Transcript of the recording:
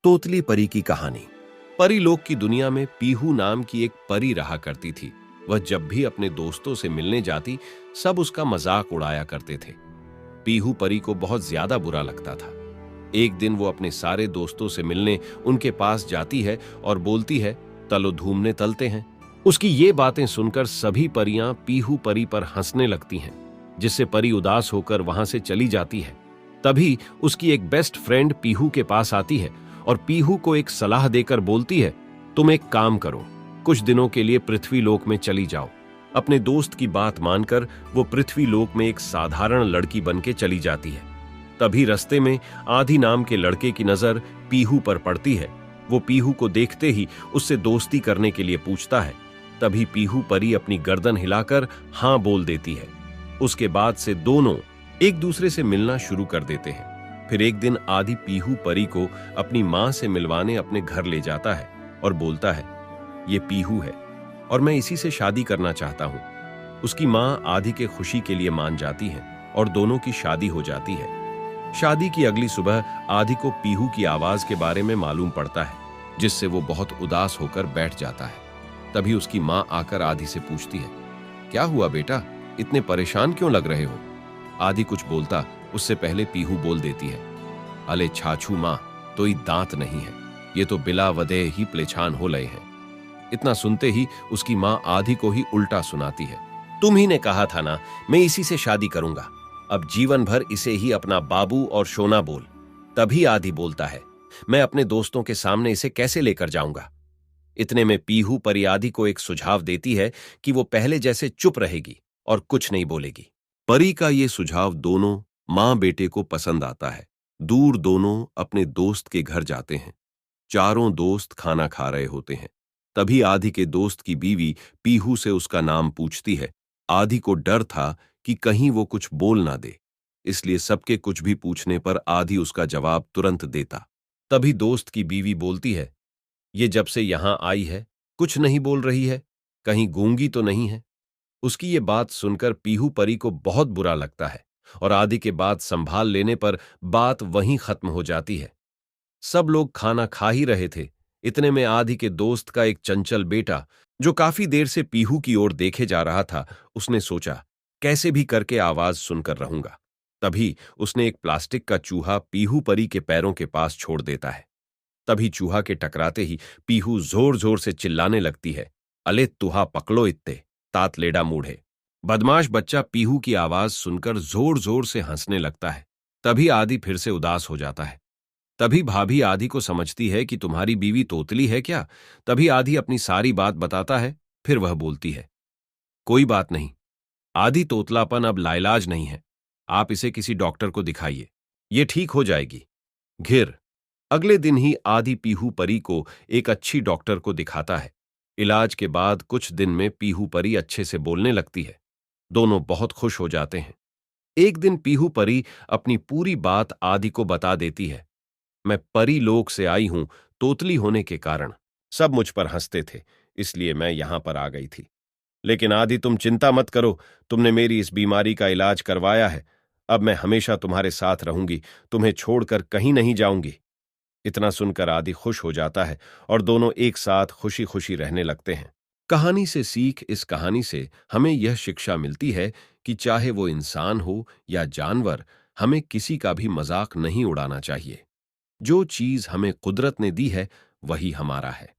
तोतली परी की कहानी। परी लोक की दुनिया में पीहू नाम की एक परी रहा करती थी। वह जब भी अपने दोस्तों से मिलने जाती, सब उसका मजाक उड़ाया करते थे। पीहू परी को बहुत ज्यादा बुरा लगता था। एक दिन वो अपने सारे दोस्तों से मिलने उनके पास जाती है और बोलती है, तलो धूमने तलते हैं। उसकी ये बातें सुनकर सभी परियां पीहू परी पर हंसने लगती हैं, जिससे परी उदास होकर वहां से चली जाती है। तभी उसकी एक बेस्ट फ्रेंड पीहू के पास आती है और पीहू को एक सलाह देकर बोलती है, तुम एक काम करो, कुछ दिनों के लिए पृथ्वी लोक में चली जाओ। अपने दोस्त की बात मानकर वो पृथ्वी लोक में एक साधारण लड़की बनके चली जाती है। तभी रास्ते में आदि नाम के लड़के की नजर पीहू पर पड़ती है। वो पीहू को देखते ही उससे दोस्ती करने के लिए पूछता है। तभी पीहू परी अपनी गर्दन हिलाकर हां बोल देती है। उसके बाद से दोनों एक दूसरे से मिलना शुरू कर देते हैं। फिर एक दिन आदि पीहू परी को अपनी मां से मिलवाने अपने घर ले जाता है और बोलता है, ये पीहू है और मैं इसी से शादी करना चाहता हूं। उसकी मां आदि के खुशी के लिए मान जाती है और दोनों की शादी हो जाती है। शादी की अगली सुबह आदि को पीहू की आवाज के बारे में मालूम पड़ता है, जिससे वो बहुत उदास होकर बैठ जाता है। तभी उसकी मां आकर आदि से पूछती है, क्या हुआ बेटा, इतने परेशान क्यों लग रहे हो? आदि कुछ बोलता उससे पहले पीहू बोल देती है, अले छाछू मां, तो ही दांत नहीं है, ये तो बिला वदे ही प्लेछान हो लए हैं। इतना सुनते ही उसकी मां आदि को ही उल्टा सुनाती है, तुम ही ने कहा था ना, मैं इसी से शादी करूंगा, अब जीवन भर इसे ही अपना बाबू और शोना बोल। तभी आदि बोलता है, मैं अपने दोस्तों के सामने इसे कैसे लेकर जाऊंगा? इतने में पीहू परी आदि को एक सुझाव देती है कि वो पहले जैसे चुप रहेगी और कुछ नहीं बोलेगी। परी का ये सुझाव दोनों मां बेटे को पसंद आता है। दूर दोनों अपने दोस्त के घर जाते हैं। चारों दोस्त खाना खा रहे होते हैं। तभी आदि के दोस्त की बीवी पीहू से उसका नाम पूछती है। आदि को डर था कि कहीं वो कुछ बोल ना दे, इसलिए सबके कुछ भी पूछने पर आदि उसका जवाब तुरंत देता। तभी दोस्त की बीवी बोलती है, ये जब से यहां आई है कुछ नहीं बोल रही है, कहीं गूंगी तो नहीं है? उसकी ये बात सुनकर पीहू परी को बहुत बुरा लगता है और आदि के बात संभाल लेने पर बात वहीं खत्म हो जाती है। सब लोग खाना खा ही रहे थे। इतने में आदि के दोस्त का एक चंचल बेटा, जो काफी देर से पीहू की ओर देखे जा रहा था, उसने सोचा, कैसे भी करके आवाज सुनकर रहूंगा। तभी उसने एक प्लास्टिक का चूहा पीहू परी के पैरों के पास छोड़ देता है। तभी चूहा के टकराते ही पीहू जोर जोर से चिल्लाने लगती है, अले तुहा पकड़ो इत्ते, तात लेडा मूढ़े। बदमाश बच्चा पीहू की आवाज सुनकर जोर जोर से हंसने लगता है। तभी आदि फिर से उदास हो जाता है। तभी भाभी आदि को समझती है कि तुम्हारी बीवी तोतली है क्या? तभी आदि अपनी सारी बात बताता है। फिर वह बोलती है, कोई बात नहीं, आदि तोतलापन अब लाइलाज नहीं है, आप इसे किसी डॉक्टर को दिखाइए, ये ठीक हो जाएगी। घिर अगले दिन ही आदि पीहू परी को एक अच्छी डॉक्टर को दिखाता है। इलाज के बाद कुछ दिन में पीहू परी अच्छे से बोलने लगती है। दोनों बहुत खुश हो जाते हैं। एक दिन पीहू परी अपनी पूरी बात आदि को बता देती है। मैं परी लोक से आई हूं, तोतली होने के कारण सब मुझ पर हंसते थे, इसलिए मैं यहां पर आ गई थी। लेकिन आदि तुम चिंता मत करो, तुमने मेरी इस बीमारी का इलाज करवाया है। अब मैं हमेशा तुम्हारे साथ रहूंगी, तुम्हें छोड़कर कहीं नहीं जाऊंगी। इतना सुनकर आदि खुश हो जाता है और दोनों एक साथ खुशी खुशी रहने लगते हैं। कहानी से सीख, इस कहानी से हमें यह शिक्षा मिलती है कि चाहे वो इंसान हो या जानवर, हमें किसी का भी मजाक नहीं उड़ाना चाहिए। जो चीज हमें कुदरत ने दी है वही हमारा है।